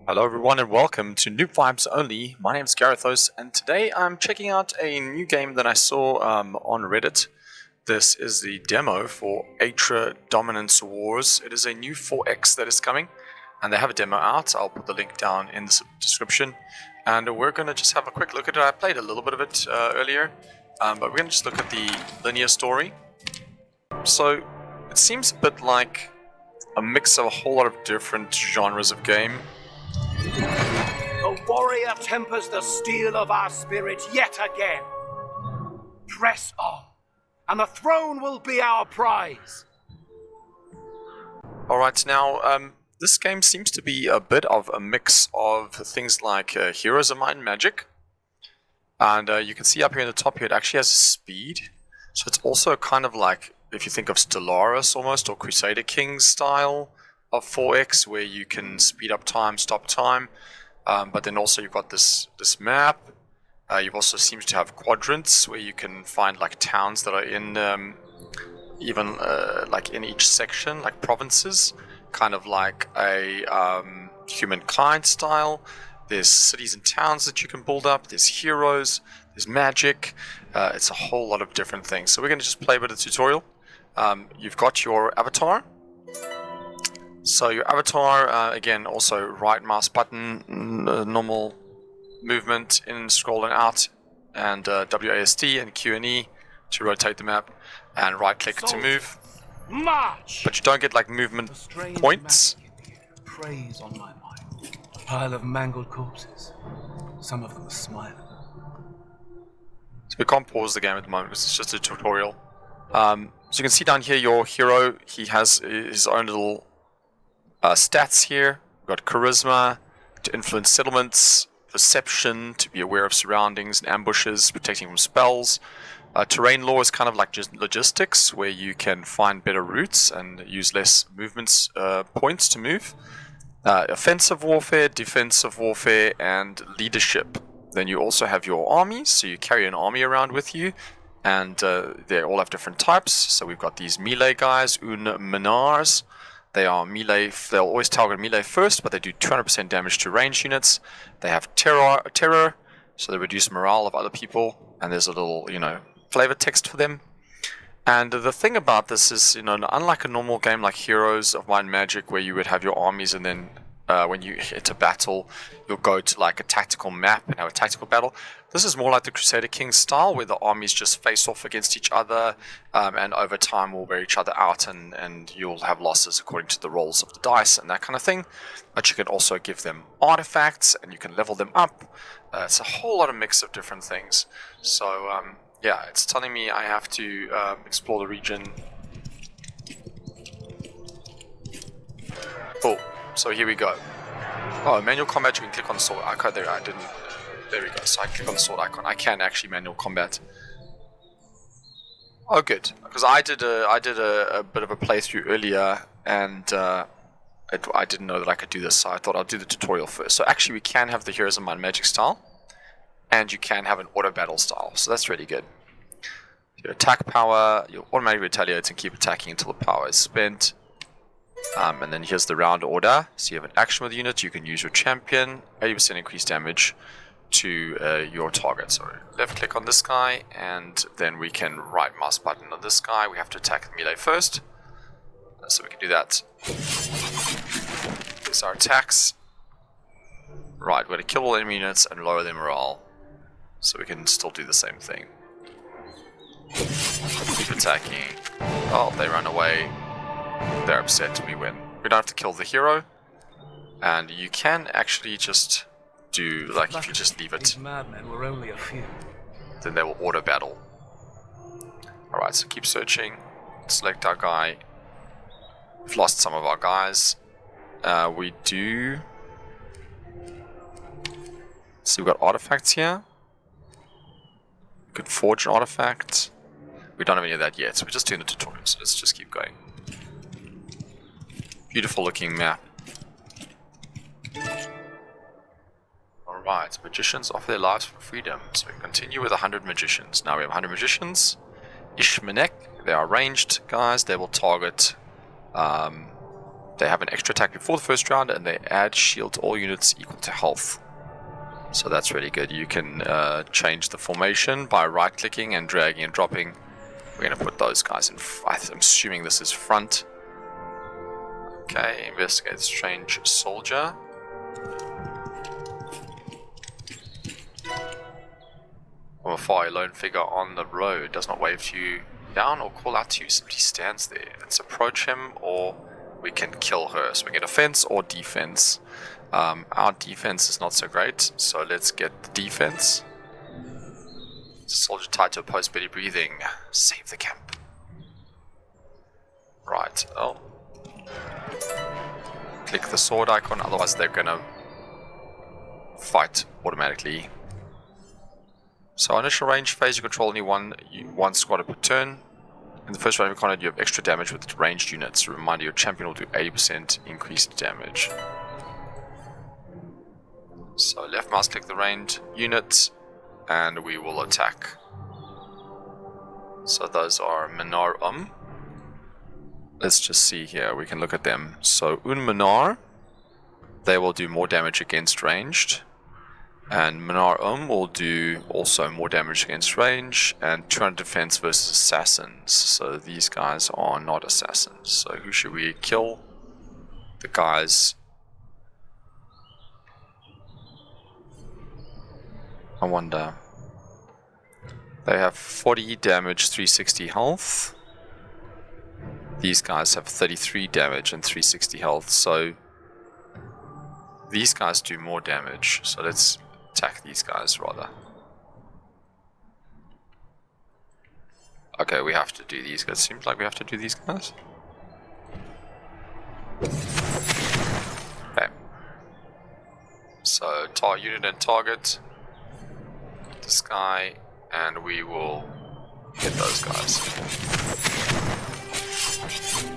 Hello everyone and welcome to Noob Vibes Only. My name is Garethos and today I'm checking out a new game that I saw on Reddit. This is the demo for Atre Dominance Wars. It is a new 4X that is coming and they have a demo out. I'll put the link down in the description and we're going to just have a quick look at it. I played a little bit of it earlier, but we're going to just look at the linear story. So it seems a bit like a mix of a whole lot of different genres of game. The warrior tempers the steel of our spirit yet again. Press on, and the throne will be our prize. Alright, now, this game seems to be a bit of a mix of things like Heroes of Might and Magic. And you can see up here in the top here, it actually has speed. So it's also kind of like, if you think of Stellaris almost, or Crusader Kings style of 4X, where you can speed up time, stop time. But then also you've got this map. You've also seems to have quadrants where you can find like towns that are in even like in each section, like provinces, kind of like a Humankind style. There's cities and towns that you can build up. There's heroes. There's magic. It's a whole lot of different things. So we're going to just play a bit of the tutorial. You've got your avatar. So your avatar, again, also right mouse button, normal movement in, scroll and out, and WASD and Q and E to rotate the map, and right click to move. March! But you don't get like movement points. Praise on my mind. A pile of mangled corpses. Some of them are smiling. So we can't pause the game at the moment because it's just a tutorial. So you can see down here your hero, he has his own little stats here. We've got charisma to influence settlements, perception to be aware of surroundings and ambushes, protecting from spells. Terrain law is kind of like just logistics, where you can find better routes and use less movements points to move. Offensive warfare, defensive warfare, and leadership. Then you also have your armies, so you carry an army around with you, and they all have different types. So we've got these melee guys, menars. They are melee, they'll always target melee first, but they do 200% damage to ranged units. They have terror, so they reduce morale of other people, and there's a little, flavor text for them. And the thing about this is, unlike a normal game like Heroes of Might and Magic, where you would have your armies and then when you hit a battle, you'll go to like a tactical map and have a tactical battle. This is more like the Crusader Kings style, where the armies just face off against each other, and over time will wear each other out, and you'll have losses according to the rolls of the dice and that kind of thing. But you can also give them artifacts, and you can level them up. It's a whole lot of mix of different things. So yeah, it's telling me I have to explore the region. Cool. So here we go. Oh, manual combat, you can click on the sword icon. There, I didn't. There we go. So I click on the sword icon. I can actually manual combat. Oh, good. Because I did a bit of a playthrough earlier, and I didn't know that I could do this, so I thought I'll do the tutorial first. So actually, we can have the Heroes of Might and Magic style, and you can have an auto battle style. So that's really good. Your attack power, you'll automatically retaliate and keep attacking until the power is spent. And then here's the round order. So you have an action with the unit, you can use your champion, 80% increased damage to your target. So left click on this guy, and then we can right mouse button on this guy. We have to attack the melee first. So we can do that. Here's our attacks. Right, we're going to kill all enemy units and lower their morale. So we can still do the same thing. Keep attacking. Oh, they run away. They're upset, we win. We don't have to kill the hero, and you can actually just do, like, if you just leave it, These madmen were only a few. then they will auto battle. Alright, so keep searching, select our guy. We've lost some of our guys. We do... So we've got artifacts here. We could forge an artifact. We don't have any of that yet, so we're just doing the tutorial, so let's just keep going. Beautiful looking map. Alright, magicians offer their lives for freedom. So we continue with 100 magicians. Now we have 100 magicians. Ishmanek, they are ranged guys. They will target They have an extra attack before the first round, and they add shield to all units equal to health. So that's really good. You can change the formation by right-clicking and dragging and dropping. We're going to put those guys in. I'm assuming this is front. Okay, investigate strange soldier. From afar, a lone figure on the road does not wave to you down or call out to you, simply stands there. Let's approach him, or we can kill her. So we get offense or defense. Our defense is not so great, so let's get the defense. Soldier tied to a post, barely breathing. Save the camp. Right, oh. Click the sword icon, otherwise they're gonna fight automatically. So initial range phase, you control only one squad per turn. In the first round of your combat, you have extra damage with ranged units. Reminder, your champion will do 80% increased damage. So left mouse click the ranged unit, and we will attack. So those are Minar Let's just see here, we can look at them. So Minar, they will do more damage against ranged. And Minar will do also more damage against range, and 200 defense versus assassins. So these guys are not assassins. So who should we kill? The guys. I wonder. They have 40 damage, 360 health. These guys have 33 damage and 360 health. So these guys do more damage. So let's attack these guys rather. Okay, we have to do these guys. Seems like we have to do these guys. Okay. So unit and target this guy, and we will hit those guys.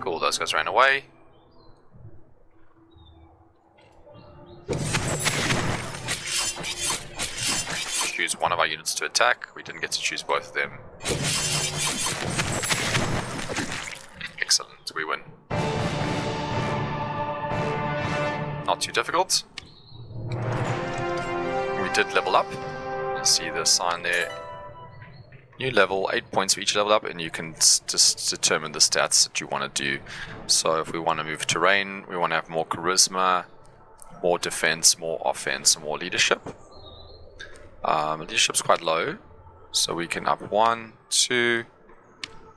Cool, those guys ran away. Choose one of our units to attack. We didn't get to choose both of them. Excellent, we win. Not too difficult. We did level up. You see the sign there. New level, 8 points for each level up, and you can just determine the stats that you want to do. So if we want to move terrain, we want to have more charisma, more defense, more offense, and more leadership. Leadership's quite low, so we can up 1, 2,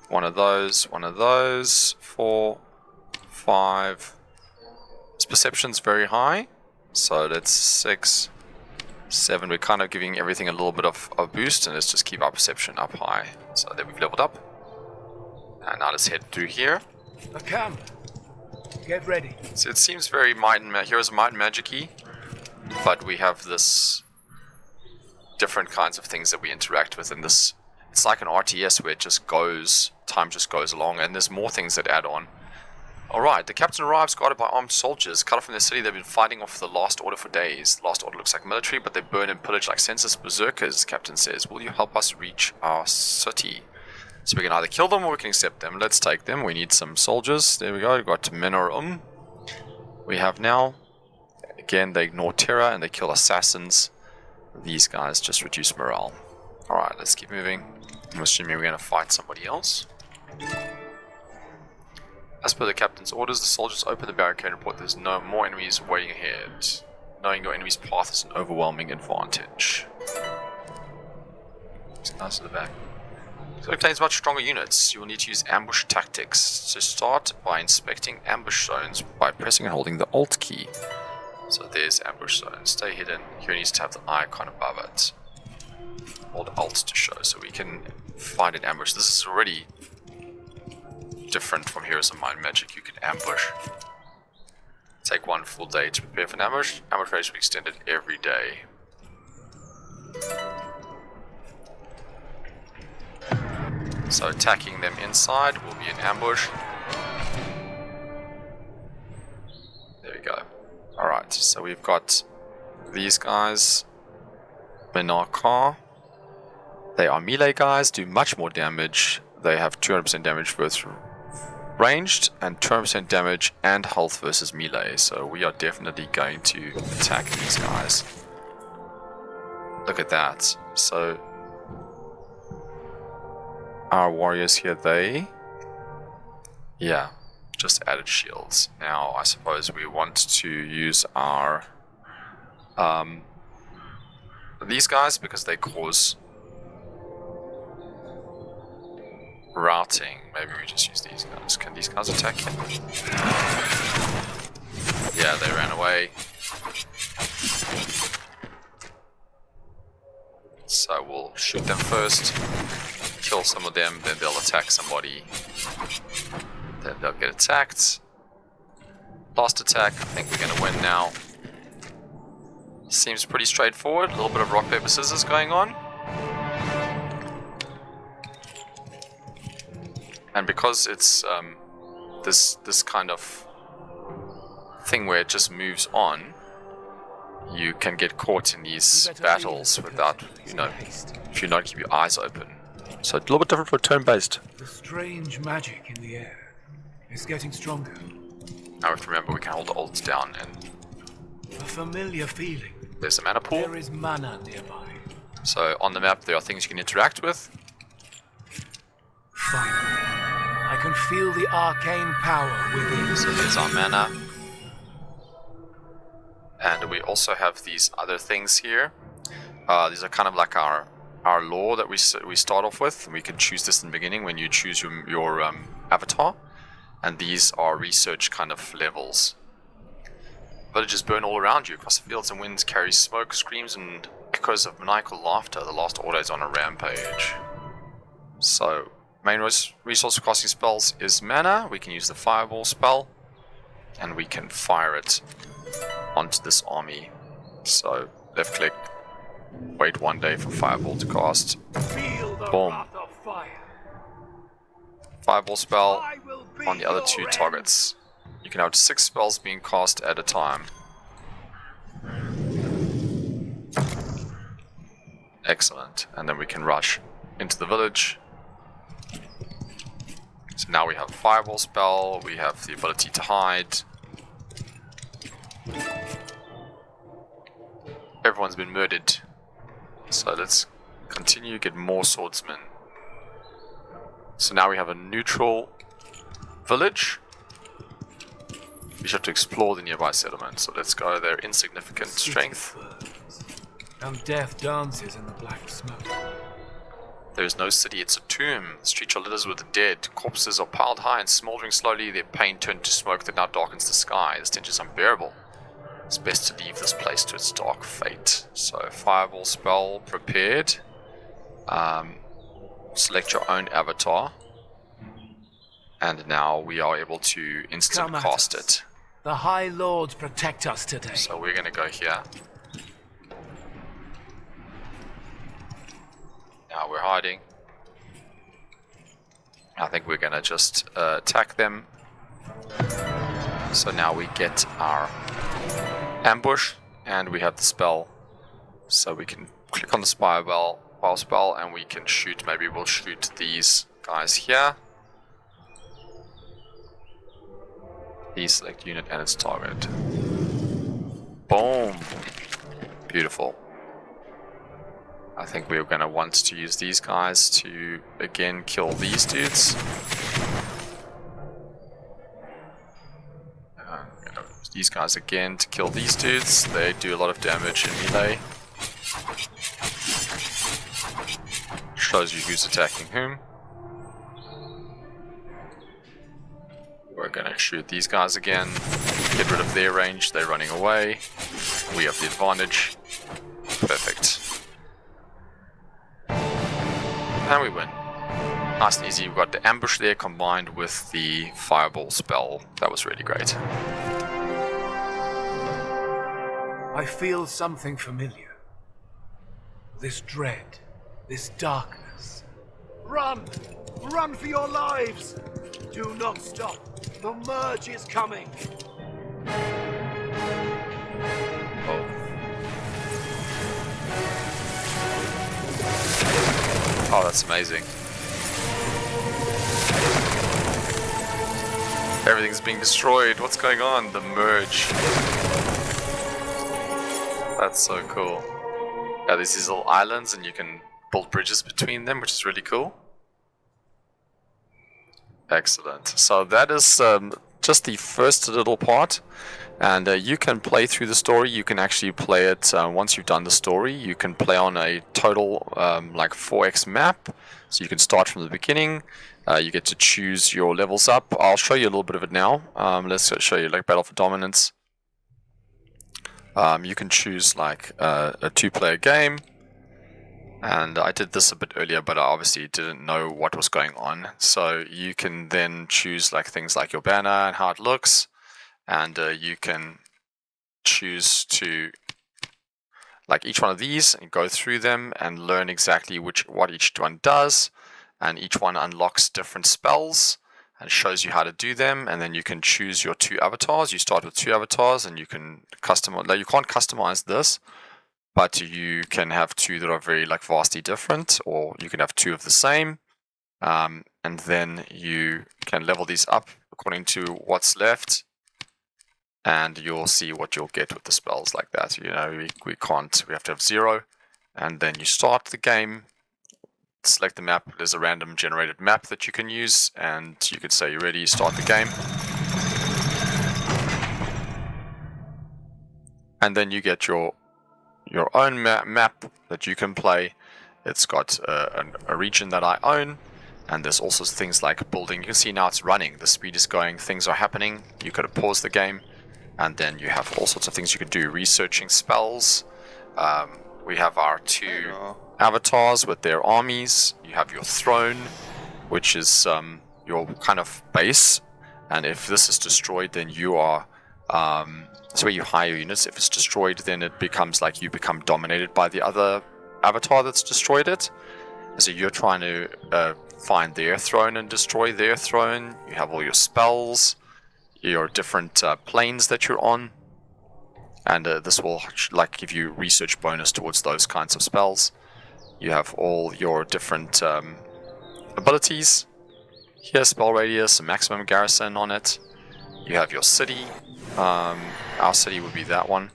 one of those, 4, 5. Its perception's very high, so that's 6, 7. We're kind of giving everything a little bit of a boost, and let's just keep our perception up high. So there we've leveled up. And now let's head through here. The camp. Get ready. So it seems very Heroes of Might and Magic-y, but we have this different kinds of things that we interact with in this. It's like an RTS where it just goes, time just goes along, and there's more things that add on. Alright, the captain arrives guarded by armed soldiers. Cut off from their city, they've been fighting off the Last Order for days. Last Order looks like military, but they burn and pillage like senseless berserkers, the captain says. Will you help us reach our city? So we can either kill them or we can accept them. Let's take them. We need some soldiers. There we go. We've got Minar We have now, again, they ignore terror and they kill assassins. These guys just reduce morale. Alright, let's keep moving. I'm assuming we're going to fight somebody else. As per the captain's orders, the soldiers open the barricade and report there's no more enemies waiting ahead. Knowing your enemy's path is an overwhelming advantage. These guys to the back. So it contains much stronger units. You will need to use ambush tactics. To start by inspecting ambush zones by pressing and holding the Alt key. So there's ambush zone. Stay hidden. Here needs to have the icon above it. Hold Alt to show, so we can find an ambush. This is already different from Heroes of Might and Magic. You can ambush. Take 1 full day to prepare for an ambush. Ambush rates will be extended every day. So attacking them inside will be an ambush. There we go. Alright, so we've got these guys. Menarkar. They are melee guys, do much more damage. They have 200% damage versus ranged and 2% damage and health versus melee. So we are definitely going to attack these guys. Look at that. So our warriors here, yeah, just added shields. Now I suppose we want to use our these guys because they cause routing. Maybe we just use these guys. Can these guys attack him? Yeah, they ran away. So we'll shoot them first, kill some of them, then they'll attack somebody. Then they'll get attacked. Last attack, I think we're gonna win now. Seems pretty straightforward. A little bit of rock, paper, scissors going on. And because it's this kind of thing where it just moves on, you can get caught in these battles without, you know, if you not keep your eyes open. So a little bit different for turn-based. The strange magic in the air is getting stronger. Now we have to remember we can hold the ults down, and A familiar feeling. there's a mana pool. There is mana nearby. So on the map there are things you can interact with. Finally, I can feel the arcane power within. So there's our mana. And we also have these other things here. These are kind of like our lore that we start off with. We can choose this in the beginning when you choose your avatar. And these are research kind of levels. Villages burn all around you. Across the fields and winds carry smoke, screams, and echoes of maniacal laughter. The last order is on a rampage. So, main resource for casting spells is mana. We can use the fireball spell. And we can fire it onto this army. So, left click, wait 1 day for fireball to cast. Feel the Boom. wrath of fire. Fireball spell I will be on the other your 2 end. targets. You can have 6 spells being cast at a time. Excellent. And then we can rush into the village. So now we have a fireball spell, we have the ability to hide. Everyone's been murdered. So let's continue, get more swordsmen. So now we have a neutral village. We should have to explore the nearby settlement. So let's go there. Insignificant strength. And death dances in the black smoke. There is no city, it's a tomb. The streets are littered with the dead. Corpses are piled high and smoldering slowly. Their pain turned to smoke that now darkens the sky. The stench is unbearable. It's best to leave this place to its dark fate. So, fireball spell prepared. Select your own avatar. And now we are able to instant Come at cast us. it. The High Lords protect us today. So we're going to go here. Now we're hiding. I think we're going to just attack them. So now we get our ambush and we have the spell. So we can click on the fire spell and we can shoot. Maybe we'll shoot these guys here. Please select unit and its target. Boom! Beautiful. I think we're going to want to use these guys to again kill these dudes. I'm going to use these guys again to kill these dudes. They do a lot of damage in melee. Shows you who's attacking whom. We're going to shoot these guys again, get rid of their range, they're running away, we have the advantage, perfect. And we win. Nice and easy, we've got the ambush there combined with the fireball spell, that was really great. I feel something familiar. This dread, this darkness. Run! Run for your lives! Do not stop. The merge is coming. Oh. Oh, that's amazing. Everything's being destroyed. What's going on? The merge. That's so cool. Yeah, there's these little islands and you can build bridges between them, which is really cool. Excellent. So that is just the first little part. And you can play through the story. You can actually play it once you've done the story. You can play on a total like 4x map. So you can start from the beginning. You get to choose your levels up. I'll show you a little bit of it now. Let's show you like Battle for Dominance. You can choose like a 2-player game. And I did this a bit earlier, but I obviously didn't know what was going on. So you can then choose like things like your banner and how it looks. And you can choose to like each one of these and go through them and learn exactly what each one does. And each one unlocks different spells and shows you how to do them. And then you can choose your 2 avatars. You start with 2 avatars and you can customize. Now you can't customize this, but you can have 2 that are very like vastly different, or you can have 2 of the same. And then you can level these up according to what's left. And you'll see what you'll get with the spells like that. You know, we have to have 0. And then you start the game, select the map. There's a random generated map that you can use, and you could say you're ready, start the game. And then you get your own map that you can play. It's got a region that I own. And there's also things like building. You can see now it's running. The speed is going. Things are happening. You could pause the game. And then you have all sorts of things you can do. Researching spells. We have our 2 avatars with their armies. You have your throne, which is your kind of base. And if this is destroyed, then you are... it's where you hire units. If it's destroyed, then it becomes like you become dominated by the other avatar that's destroyed it. So you're trying to find their throne and destroy their throne. You have all your spells, your different planes that you're on, and this will like give you research bonus towards those kinds of spells. You have all your different abilities. Here, spell radius, a maximum garrison on it. You have your city. Our city would be that one.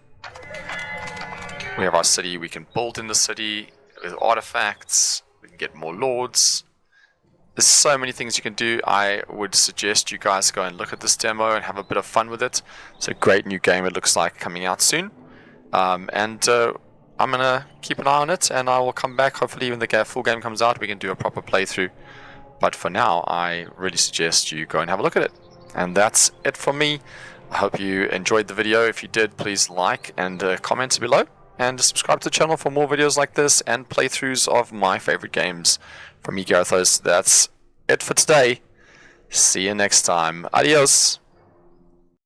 We have our city. We can build in the city with artifacts. We can get more lords. There's so many things you can do. I would suggest you guys go and look at this demo and have a bit of fun with it. It's a great new game, it looks like, coming out soon. I'm going to keep an eye on it, and I will come back. Hopefully when the full game comes out, we can do a proper playthrough. But for now, I really suggest you go and have a look at it. And that's it from me. I hope you enjoyed the video. If you did, please like and comment below. And subscribe to the channel for more videos like this and playthroughs of my favorite games. From me, Garethos, that's it for today. See you next time. Adios.